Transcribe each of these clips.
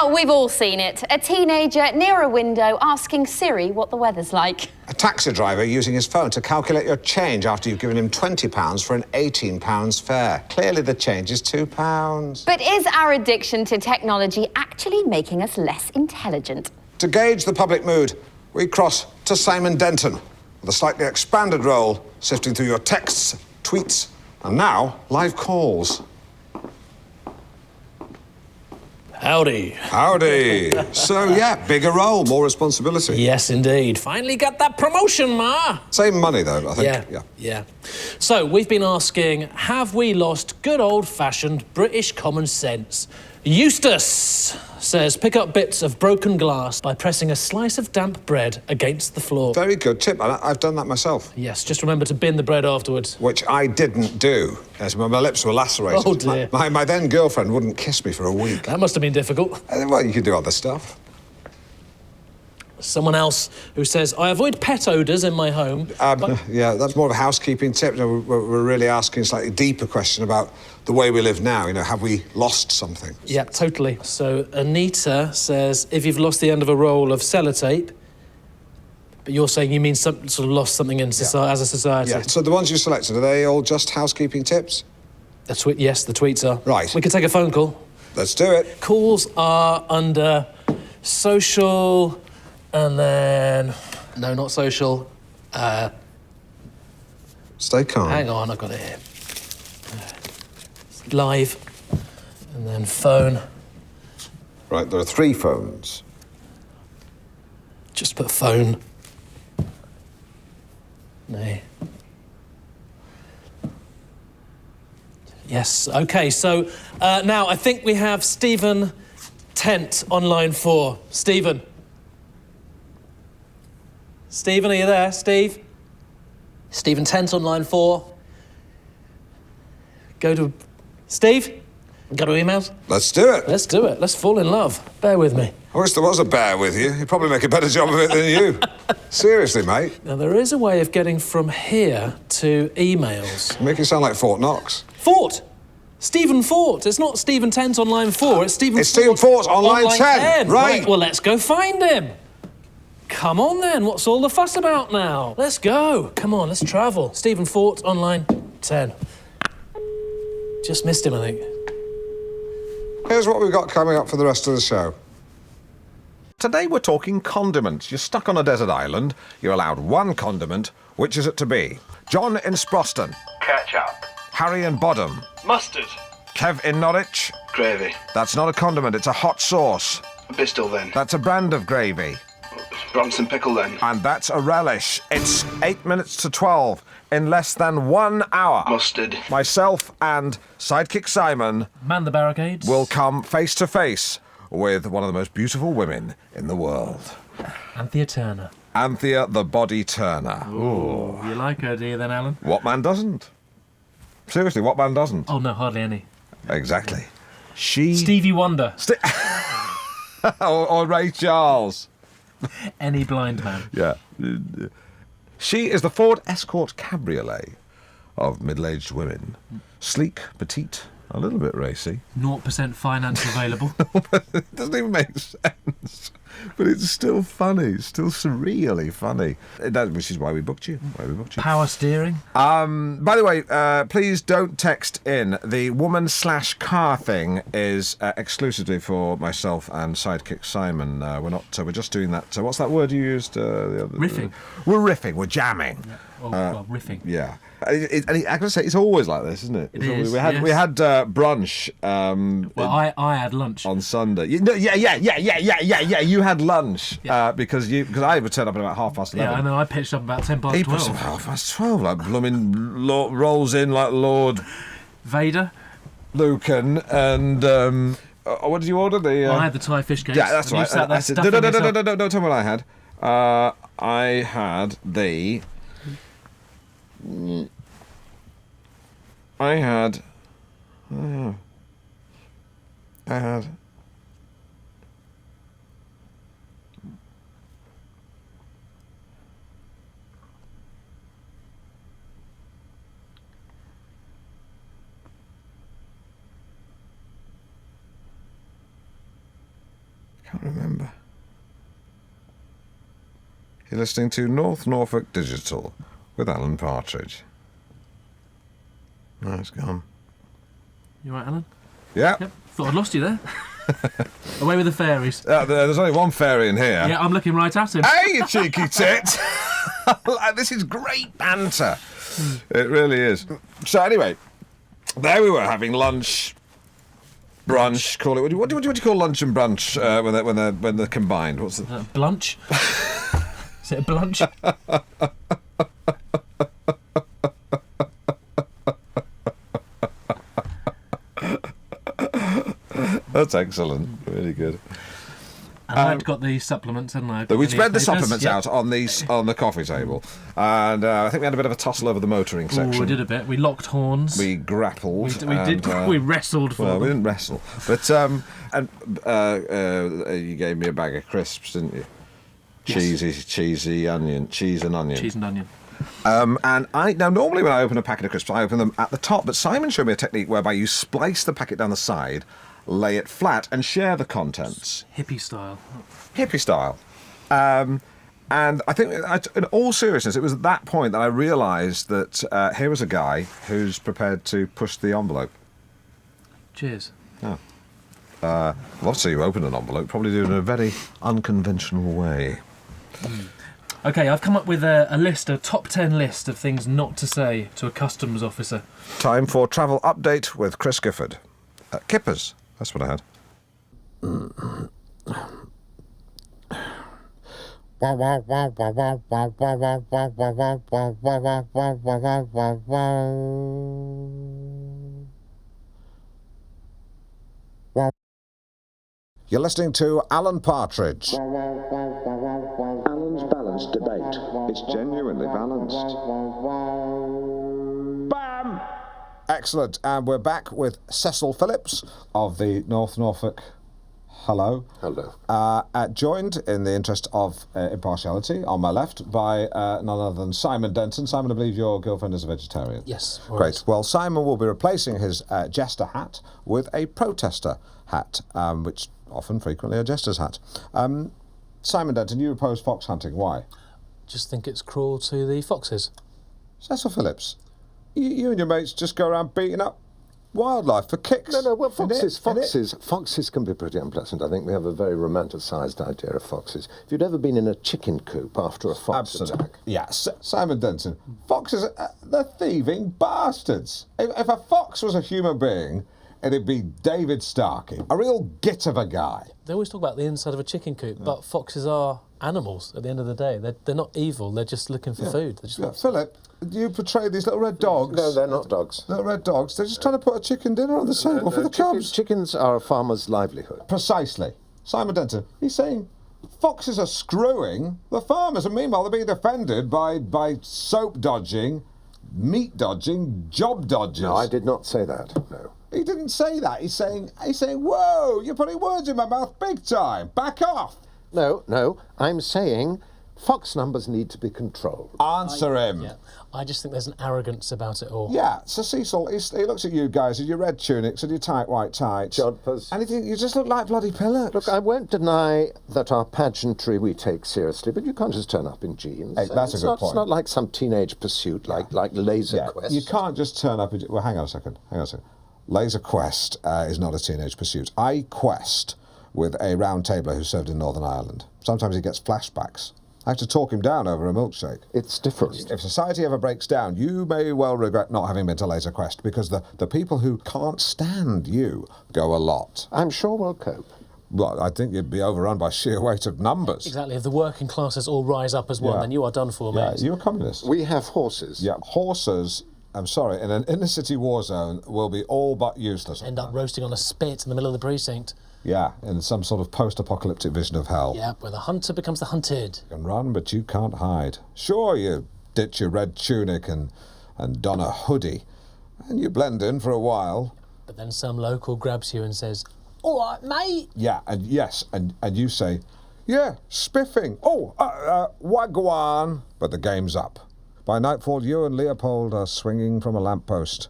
Well, we've all seen it. A teenager near a window asking Siri what the weather's like. A taxi driver using his phone to calculate your change after you've given him £20 for an £18 fare. Clearly the change is £2. But is our addiction to technology actually making us less intelligent? To gauge the public mood, we cross to Simon Denton with a slightly expanded role, sifting through your texts, tweets, and now live calls. Howdy. Howdy. So, yeah, bigger role, more responsibility. Yes, indeed. Finally got that promotion, Ma. Same money, though, I think. Yeah. So, we've been asking, have we lost good old-fashioned British common sense? Eustace says, pick up bits of broken glass by pressing a slice of damp bread against the floor. Very good tip. I've done that myself. Yes, just remember to bin the bread afterwards. Which I didn't do, as my lips were lacerated. Oh, dear. My then girlfriend wouldn't kiss me for a week. That must have been difficult. Well, you could do other stuff. Someone else who says, I avoid pet odours in my home. Yeah, that's more of a housekeeping tip. We're really asking a slightly deeper question about the way we live now. Have we lost something? Yeah, totally. So Anita says, if you've lost the end of a roll of sellotape, but you're saying you mean sort of lost something in as a society. Yeah, so the ones you selected, are they all just housekeeping tips? Yes, the tweets are. Right. We could take a phone call. Let's do it. Calls are under social, and then... No, not social. Stay calm. Hang on, I've got it here. Live, and then phone. Right, there are 3 phones. Just put phone. No. Yes, OK, so now I think we have Stephen Tent on line 4. Stephen. Stephen, are you there? Steve? Stephen Tent on line 4. Go to... Steve? Go to emails? Let's do it. Let's do it. Let's fall in love. Bear with me. I wish there was a bear with you. You'd probably make a better job of it than you. Seriously, mate. Now, there is a way of getting from here to emails. You make it sound like Fort Knox. Fort! Stephen Fort. It's not Stephen Tent on line 4. It's Stephen Fort on line 10. Right. Well, let's go find him. Come on, then. What's all the fuss about now? Let's go. Come on, let's travel. Stephen Fort on line 10. Just missed him, I think. Here's what we've got coming up for the rest of the show. Today we're talking condiments. You're stuck on a desert island. You're allowed one condiment. Which is it to be? John in Sproston. Ketchup. Harry in Bodham. Mustard. Kev in Norwich. Gravy. That's not a condiment, it's a hot sauce. Bristol then. That's a brand of gravy. Bronson pickle then. And that's a relish. It's 8 minutes to 12 in less than 1 hour. Mustard. Myself and Sidekick Simon Man the barricades. will come face to face with one of the most beautiful women in the world. Anthea Turner. Anthea the Body Turner. Ooh. You like her, do you then, Alan? What man doesn't? Seriously, what man doesn't? Oh, no, hardly any. Exactly. She... Stevie Wonder. or Ray Charles. Any blind man. Yeah. She is the Ford Escort Cabriolet of middle-aged women. Sleek, petite, a little bit racy. 0% finance available. It doesn't even make sense. But it's still funny, still surreally funny. Which is why we booked you. Power steering. By the way, please don't text in. The woman/car thing is exclusively for myself and Sidekick Simon. We're just doing that. What's that word you used? Riffing. We're riffing. We're jamming. Yeah. Well, riffing. Yeah. I gotta say, it's always like this, isn't it? It is, We had brunch. I had lunch on Sunday. Yeah. You had lunch because I would turn up at about 11:30. Yeah, I know. I pitched up about 12:10. He pitched up at 12:30, like blooming rolls in like Lord Vader, Lucan, and what did you order? I had the Thai fish cakes. Yeah, that's right. No, don't tell me what I had. I had the. I had. Can't remember. You're listening to North Norfolk Digital with Alan Partridge. No, it's gone. You right, Alan? Yeah. Yep. Thought I'd lost you there. Away with the fairies. There's only one fairy in here. Yeah, I'm looking right at him. Hey, you cheeky tit! This is great banter. It really is. So anyway, there we were having lunch, brunch. Call it. What do you call lunch and brunch when they're combined? What's the Blunch? Is it a blunch? That's excellent. Really good. And I've got the supplements, hadn't I? We spread the supplements Yep. out on the coffee table, and I think we had a bit of a tussle over the motoring section. Ooh, we did a bit. We locked horns. We grappled. We wrestled for Well, them. we didn't wrestle, but you gave me a bag of crisps, didn't you? Yes. Cheesy onion, cheese and onion. Cheese and onion. And now normally when I open a packet of crisps, I open them at the top. But Simon showed me a technique whereby you splice the packet down the side, lay it flat, and share the contents. Hippie style. Hippie style. And I think, in all seriousness, it was at that point that I realised that here was a guy who's prepared to push the envelope. Cheers. I'd love to see you open an envelope, probably do it in a very unconventional way. Okay, I've come up with a top 10 list of things not to say to a customs officer. Time for travel update with Chris Gifford. Kippers, that's what I had. You're listening to Alan Partridge. Alan's balanced debate. It's genuinely balanced. Bam! Excellent. And we're back with Cecil Phillips of the North Norfolk. Hello. Hello. Joined, in the interest of impartiality, on my left by none other than Simon Denton. Simon, I believe your girlfriend is a vegetarian. Yes. Great. Well, Simon will be replacing his jester hat with a protester hat, which often, frequently, a jester's hat. Simon Denton, you oppose fox hunting. Why? Just think it's cruel to the foxes. Cecil Phillips, you and your mates just go around beating up wildlife for kicks. No, well, foxes Innit? can be pretty unpleasant. I think we have a very romanticised idea of foxes. If you'd ever been in a chicken coop after a fox attack... Yeah, Simon Denton, foxes, they're thieving bastards. If a fox was a human being, it'd be David Starkey, a real git of a guy. They always talk about the inside of a chicken coop, but foxes are animals at the end of the day. They're not evil, they're just looking for food. They just want... Philip, you portray these little red dogs. No, they're not dogs. Little red dogs. They're just trying to put a chicken dinner on the table for the cubs. Chickens are a farmer's livelihood. Precisely. Simon Denton, he's saying foxes are screwing the farmers, and meanwhile they're being defended by soap dodging, meat dodging, job dodgers. No, I did not say that, no. He didn't say that. He's saying, whoa, you're putting words in my mouth big time. Back off. No, I'm saying fox numbers need to be controlled. Answer him. Yeah. I just think there's an arrogance about it all. Yeah, so Cecil, he looks at you guys with your red tunics and your tight white tights. Jodhpurs. And he thinks you just look like bloody pillars. Look, I won't deny that our pageantry we take seriously, but you can't just turn up in jeans. Hey, that's a good point. It's not like some teenage pursuit like Laser Quest. You can't just turn up in... Well, hang on a second. Laser Quest is not a teenage pursuit. I quest with a round tabler who served in Northern Ireland. Sometimes he gets flashbacks. I have to talk him down over a milkshake. It's different. If society ever breaks down, you may well regret not having been to Laser Quest, because the people who can't stand you go a lot. I'm sure we'll cope. Well, I think you'd be overrun by sheer weight of numbers. Exactly. If the working classes all rise up as one, then you are done for, Yeah, mate. you're a communist. We have horses. Yeah, horses, I'm sorry, in an inner-city war zone will be all but useless. End up roasting on a spit in the middle of the precinct. Yeah, in some sort of post-apocalyptic vision of hell. Yeah, where the hunter becomes the hunted. You can run, but you can't hide. Sure, you ditch your red tunic and don a hoodie, and you blend in for a while. But then some local grabs you and says, "All right, mate." Yeah, and yes, and you say, yeah, spiffing. Oh, wagwan. But the game's up. By nightfall, you and Leopold are swinging from a lamppost,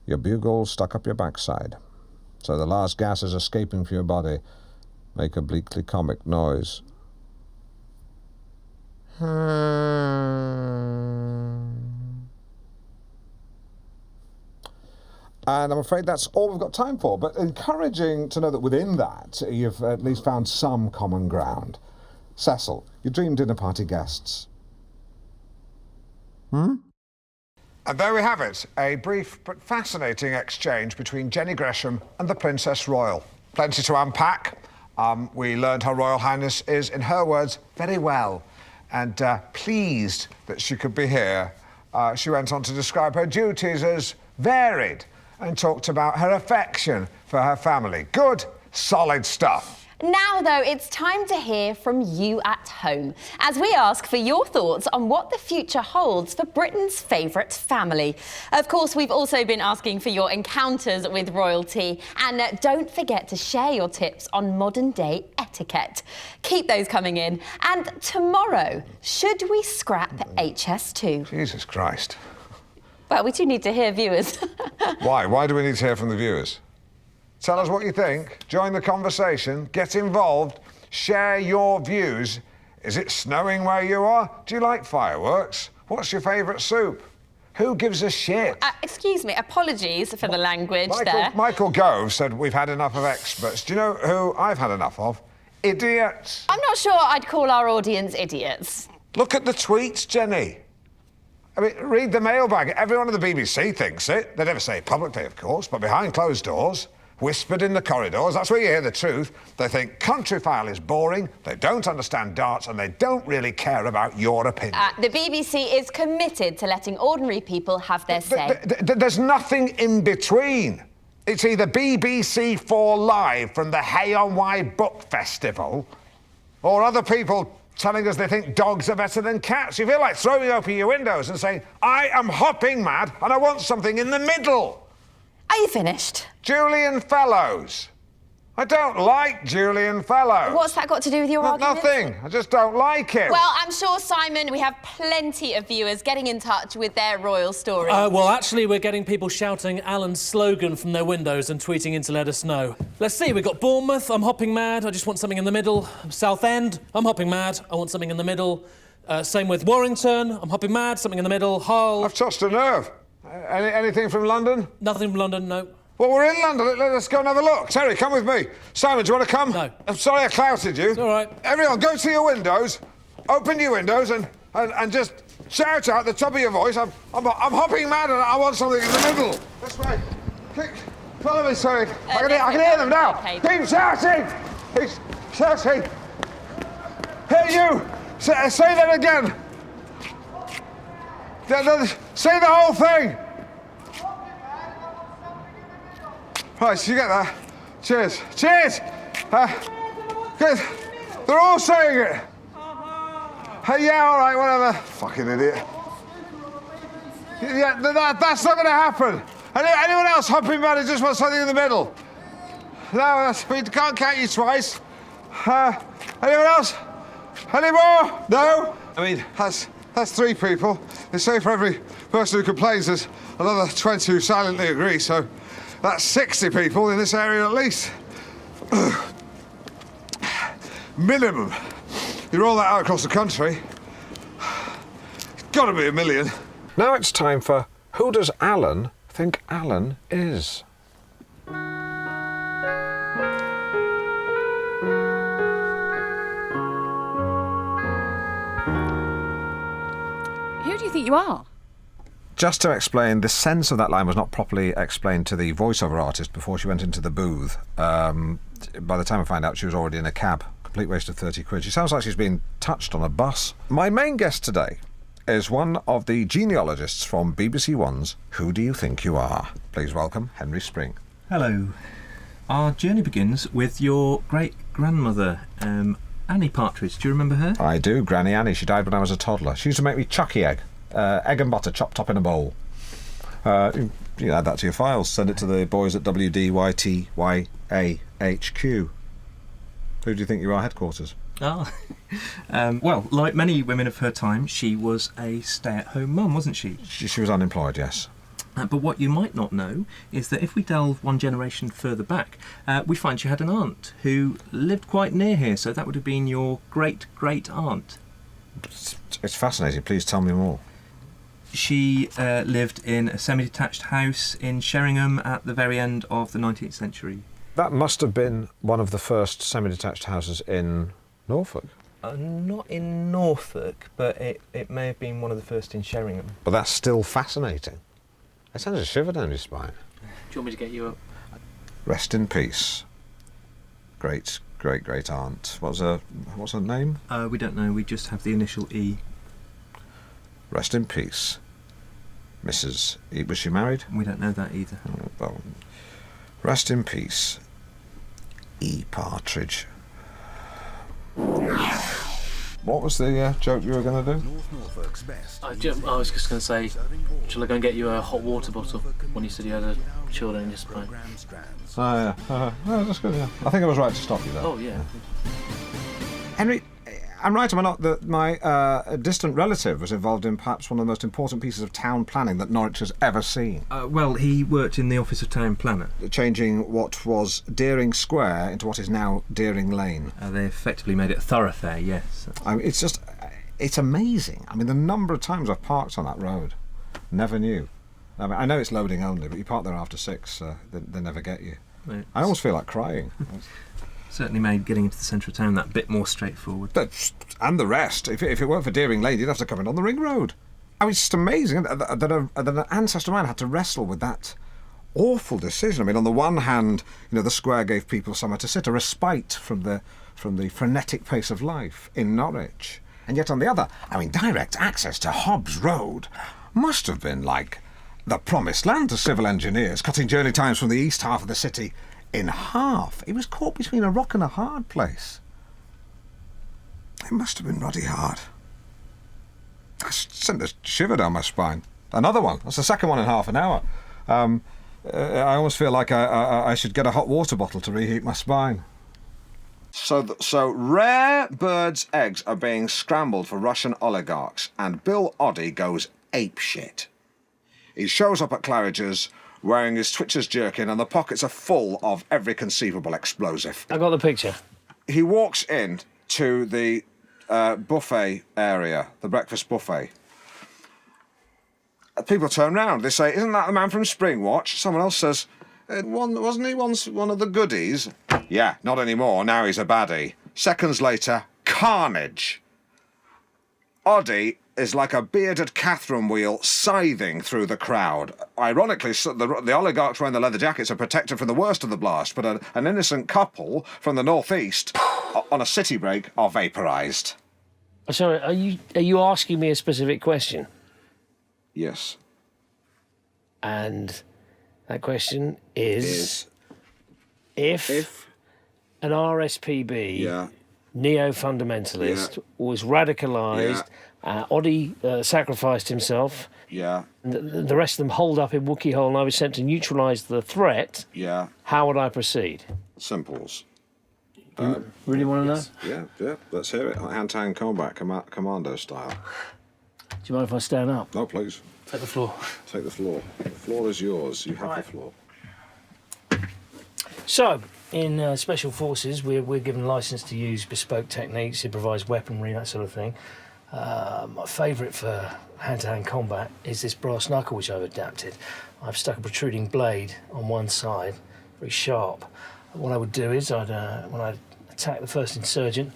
your bugle stuck up your backside. So the last gas is escaping from your body, make a bleakly comic noise. And I'm afraid that's all we've got time for, but encouraging to know that within that you've at least found some common ground. Cecil, your dream dinner party guests. And there we have it, a brief but fascinating exchange between Jenny Gresham and the Princess Royal. Plenty to unpack. We learned Her Royal Highness is, in her words, very well, and pleased that she could be here. She went on to describe her duties as varied and talked about her affection for her family. Good, solid stuff. Now, though, it's time to hear from you at home as we ask for your thoughts on what the future holds for Britain's favourite family. Of course, we've also been asking for your encounters with royalty, and don't forget to share your tips on modern-day etiquette. Keep those coming in. And tomorrow, should we scrap HS2? Jesus Christ. Well, we do need to hear viewers. Why? Why do we need to hear from the viewers? Tell us what you think, join the conversation, get involved, share your views. Is it snowing where you are? Do you like fireworks? What's your favourite soup? Who gives a shit? Excuse me, apologies for the language there. Michael Gove said we've had enough of experts. Do you know who I've had enough of? Idiots. I'm not sure I'd call our audience idiots. Look at the tweets, Jenny. I mean, read the mailbag. Everyone at the BBC thinks it. They never say it publicly, of course, but behind closed doors, whispered in the corridors, that's where you hear the truth. They think Countryfile is boring, they don't understand darts, and they don't really care about your opinion. The BBC is committed to letting ordinary people have their say. There's nothing in between. It's either BBC 4 Live from the Hay on Wye Book Festival, or other people telling us they think dogs are better than cats. You feel like throwing open your windows and saying, I am hopping mad and I want something in the middle. Are you finished? Julian Fellows. I don't like Julian Fellows. What's that got to do with your argument? Nothing. I just don't like him. Well, I'm sure, Simon, we have plenty of viewers getting in touch with their royal story. Well, actually, we're getting people shouting Alan's slogan from their windows and tweeting in to let us know. Let's see, we've got Bournemouth, I'm hopping mad, I just want something in the middle. Southend, I'm hopping mad, I want something in the middle. Same with Warrington, I'm hopping mad, something in the middle. Hull. I've touched a nerve. Anything from London? Nothing from London, no. Well, we're in London. Let's go and have a look. Terry, come with me. Simon, do you want to come? No. I'm sorry I clouted you. It's all right. Everyone, go to your windows, open your windows, and just shout out at the top of your voice, I'm hopping mad and I want something in the middle. This way. Follow me, sorry. I can hear them now. Okay. Keep shouting. Keep shouting. Hey, you. Say that again. Say the whole thing. Right, you get that? Cheers. Cheers! Good. They're all saying it. Yeah, all right, whatever. Fucking idiot. Yeah, that's not going to happen. Anyone else hopping mad who just wants something in the middle? No, we can't count you twice. Anyone else? Any more? No? I mean, that's 3 people. They say for every person who complains, there's another 20 who silently agree, so that's 60 people in this area at least. Minimum. You roll that out across the country, it's got to be 1 million. Now it's time for Who Does Alan Think Alan Is? Who do you think you are? Just to explain, the sense of that line was not properly explained to the voiceover artist before she went into the booth. By the time I find out, she was already in a cab. Complete waste of 30 quid. She sounds like she's been touched on a bus. My main guest today is one of the genealogists from BBC One's Who Do You Think You Are? Please welcome Henry Spring. Hello. Our journey begins with your great-grandmother, Annie Partridge. Do you remember her? I do, Granny Annie. She died when I was a toddler. She used to make me chucky egg. Egg and butter chopped up in a bowl. You can add that to your files. Send it to the boys at WDYTYAHQ. Who do you think you are, headquarters? Oh. Well, like many women of her time, she was a stay-at-home mum, wasn't she? She was unemployed, yes. But what you might not know is that if we delve one generation further back, we find you had an aunt who lived quite near here, so that would have been your great-great-aunt. It's fascinating. Please tell me more. She lived in a semi-detached house in Sheringham at the very end of the 19th century. That must have been one of the first semi-detached houses in Norfolk. Not in Norfolk, but it may have been one of the first in Sheringham. But that's still fascinating. It sends a shiver down your spine. Do you want me to get you up? Rest in peace. Great aunt. What's her name? We don't know, we just have the initial E. Rest in peace. Mrs. E. Was she married? We don't know that either. Oh, well, rest in peace. E. Partridge. What was the joke you were going to do? I was just going to say, shall I go and get you a hot water bottle when you said you had a chill down your spine? Oh, yeah. No, that's good, yeah. I think I was right to stop you there. Oh, yeah. Henry, I'm right, am I not, that my distant relative was involved in perhaps one of the most important pieces of town planning that Norwich has ever seen? Well, he worked in the Office of Town Planner. Changing what was Deering Square into what is now Deering Lane. They effectively made it a thoroughfare, yes. I mean, it's amazing. I mean, the number of times I've parked on that road. Never knew. I mean, I know it's loading only, but you park there after 6, they never get you. I almost feel like crying. Certainly made getting into the centre of town that bit more straightforward. And the rest. If it weren't for Deering Lane, you'd have to come in on the ring road. I mean, it's just amazing that an ancestor man had to wrestle with that awful decision. I mean, on the one hand, the square gave people somewhere to sit, a respite from the frenetic pace of life in Norwich. And yet on the other, I mean, direct access to Hobbs Road must have been like the promised land to civil engineers, cutting journey times from the east half of the city in half. He was caught between a rock and a hard place. It must have been ruddy hard. I sent a shiver down my spine. Another one. That's the second one in half an hour. I almost feel like I should get a hot water bottle to reheat my spine. So rare birds' eggs are being scrambled for Russian oligarchs, and Bill Oddie goes apeshit. He shows up at Claridge's wearing his Twitcher's jerkin, and the pockets are full of every conceivable explosive. I got the picture. He walks in to the buffet area, the breakfast buffet. People turn round. They say, "Isn't that the man from Springwatch?" Someone else says, "Wasn't he once one of the goodies?" "Yeah, not anymore. Now he's a baddie." Seconds later, carnage. Oddie is like a bearded Catherine wheel scything through the crowd. Ironically, the oligarchs wearing the leather jackets are protected from the worst of the blast, but an innocent couple from the northeast on a city break are vaporised. Sorry, are you asking me a specific question? Yes. And that question is if an RSPB neo-fundamentalist was radicalised, Oddie sacrificed himself, the rest of them holed up in Wookiee Hole, and I was sent to neutralise the threat, how would I proceed? Simples. You really want to know? Yeah, let's hear it. Hand-to-hand combat, commando style. Do you mind if I stand up? No, please. Take the floor. Take the floor. The floor is yours. You have the floor. So, in Special Forces, we're given licence to use bespoke techniques, improvised weaponry, that sort of thing. My favourite for hand-to-hand combat is this brass knuckle, which I've adapted. I've stuck a protruding blade on one side, very sharp. What I would do is, when I'd attack the first insurgent,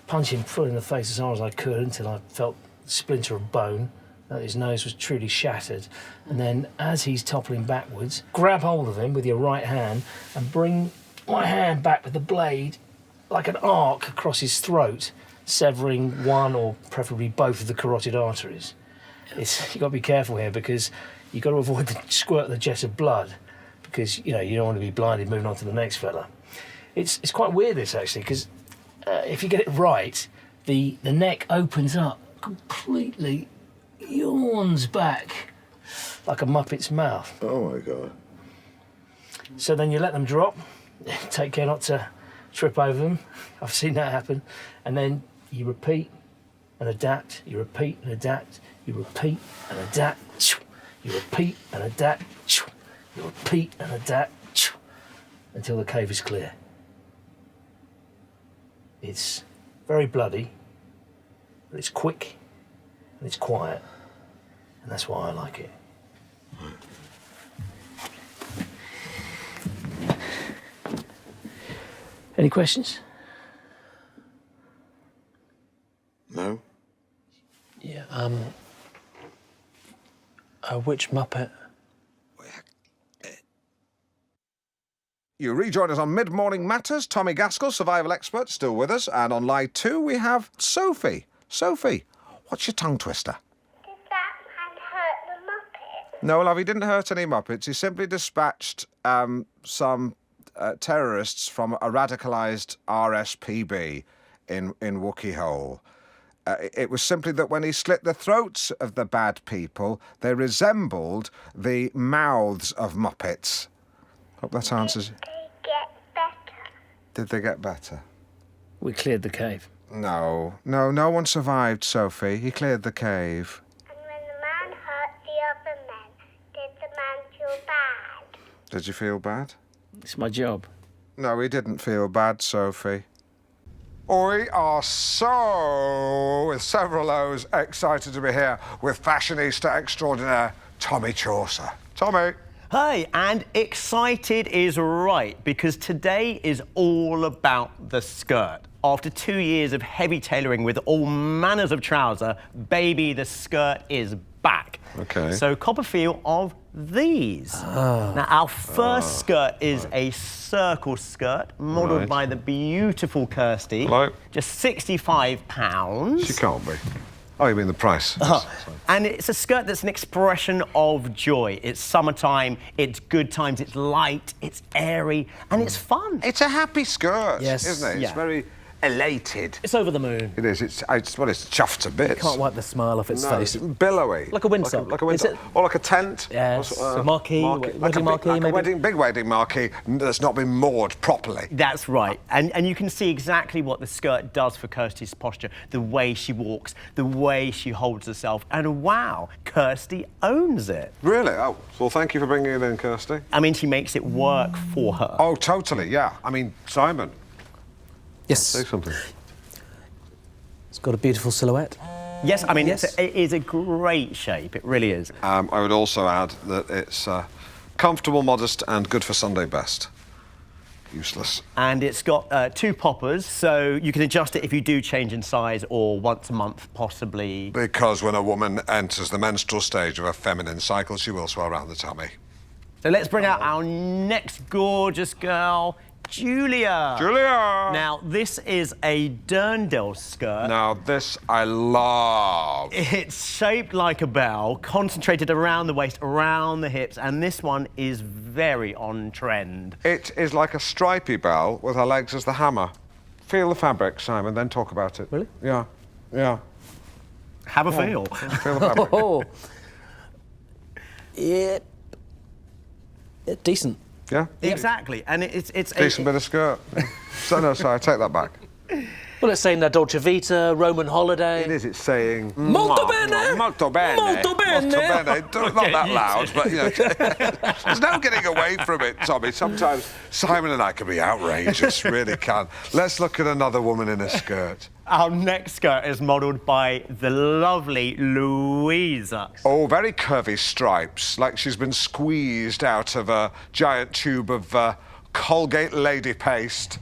punch him full in the face as hard as I could until I felt a splinter of bone, that his nose was truly shattered. And then, as he's toppling backwards, grab hold of him with your right hand and bring my hand back with the blade like an arc across his throat, severing one or preferably both of the carotid arteries. You've got to be careful here because you've got to avoid the squirt of the jet of blood because, you don't want to be blinded moving on to the next fella. It's quite weird, this, actually, because if you get it right, the neck opens up completely, yawns back like a Muppet's mouth. Oh, my God. So then you let them drop, take care not to trip over them. I've seen that happen. And then you repeat and adapt, you repeat and adapt, you repeat and adapt. You repeat and adapt. You repeat and adapt until the cave is clear. It's very bloody, but it's quick and it's quiet, and that's why I like it. Any questions? No. Yeah, which Muppet? You rejoin us on Mid-Morning Matters. Tommy Gaskell, survival expert, still with us. And on line 2, we have Sophie. Sophie, what's your tongue twister? Did that man hurt the Muppet? No, love, he didn't hurt any Muppets. He simply dispatched some terrorists from a radicalised RSPB in Wookiee Hole. It was simply that when he slit the throats of the bad people, they resembled the mouths of Muppets. Hope that answers. Did they get better? Did they get better? We cleared the cave. No one survived, Sophie. He cleared the cave. And when the man hurt the other men, did the man feel bad? Did you feel bad? It's my job. No, he didn't feel bad, Sophie. We are so, with several O's, excited to be here with fashionista extraordinaire Tommy Chaucer. Tommy. Hey, and excited is right, because today is all about the skirt. After 2 years of heavy tailoring with all manners of trouser, baby, the skirt is back. Okay. So cop a feel of these. Now, our first skirt is a circle skirt, modelled by the beautiful Kirsty. Hello. Just £65. She can't be. Oh, you mean the price? And it's a skirt that's an expression of joy. It's summertime, it's good times, it's light, it's airy, and it's fun. It's a happy skirt, Yes. isn't it? It's Yeah. very elated. It's over the moon. It is. It's chuffed to bits. Can't wipe the smile off its No, face. it's billowy. Like a windsock. Like a Is windsock. it? Or like a tent. Yes, Or, a marquee, wedding marquee, like maybe? a big wedding marquee that's not been moored properly. That's right. And you can see exactly what the skirt does for Kirsty's posture, the way she walks, the way she holds herself. And wow, Kirsty owns it. Really? Oh, well, thank you for bringing it in, Kirsty. I mean, she makes it work for her. Oh, totally, yeah. I mean, Simon, Yes. say something. It's got a beautiful silhouette. Yes, I mean, Yes. it is a great shape. It really is. I would also add that it's comfortable, modest, and good for Sunday best. Useless. And it's got 2 poppers, so you can adjust it if you do change in size or once a month, possibly. Because when a woman enters the menstrual stage of a feminine cycle, she will swell round the tummy. So let's bring out our next gorgeous girl, Julia. Julia! Now, this is a Durndal skirt. Now, this I love. It's shaped like a bell, concentrated around the waist, around the hips, and this one is very on trend. It is like a stripy bell with her legs as the hammer. Feel the fabric, Simon, then talk about it. Really? Yeah, yeah. Have a feel. Feel the fabric. Oh. Yeah. Decent. Yeah? Exactly, and it's Decent bit of skirt. Sorry, I take that back. Well, it's saying Dolce Vita, Roman holiday. It is, it's saying... Molto bene! Molto bene! Molto bene! Molto bene! Not that loud, but, you know... There's no getting away from it, Tommy. Sometimes Simon and I can be outrageous, really can. Let's look at another woman in a skirt. Our next skirt is modelled by the lovely Louisa. Oh, very curvy stripes, like she's been squeezed out of a giant tube of Colgate lady paste.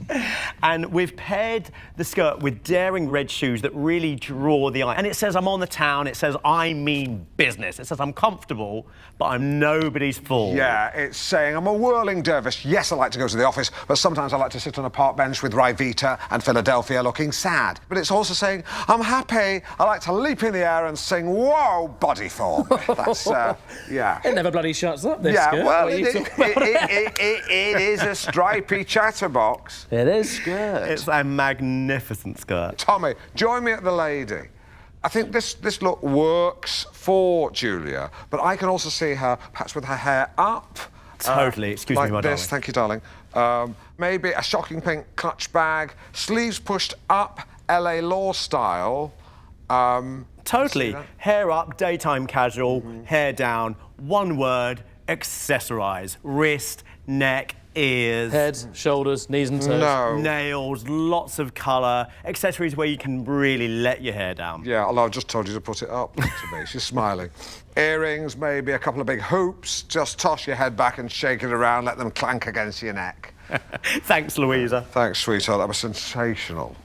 And we've paired the skirt with daring red shoes that really draw the eye. And it says, I'm on the town, it says, I mean business. It says, I'm comfortable, but I'm nobody's fool. Yeah, it's saying, I'm a whirling dervish. Yes, I like to go to the office, but sometimes I like to sit on a park bench with Ryvita and Philadelphia looking sad. But it's also saying, I'm happy, I like to leap in the air and sing, whoa, body form. That's, yeah. It never bloody shuts up, this Yeah, skirt. well, What are you it talking about? is a stripy chatterbox. It is. Skirt. It's a magnificent skirt. Tommy, join me at the lady. I think this look works for Julia, but I can also see her perhaps with her hair up. Totally. Excuse like me, my this. darling. Thank you, darling. Maybe a shocking pink clutch bag, sleeves pushed up, LA Law style. Totally. Hair up, daytime casual, hair down, One word, accessorise. Wrist, neck, ears. Head, shoulders, knees and toes. No. Nails, lots of colour. Accessories where you can really let your hair down. Yeah, although I've just told you to put it up to me. She's smiling. Earrings, maybe a couple of big hoops. Just toss your head back and shake it around, let them clank against your neck. Thanks, Louisa. Thanks, sweetheart. That was sensational.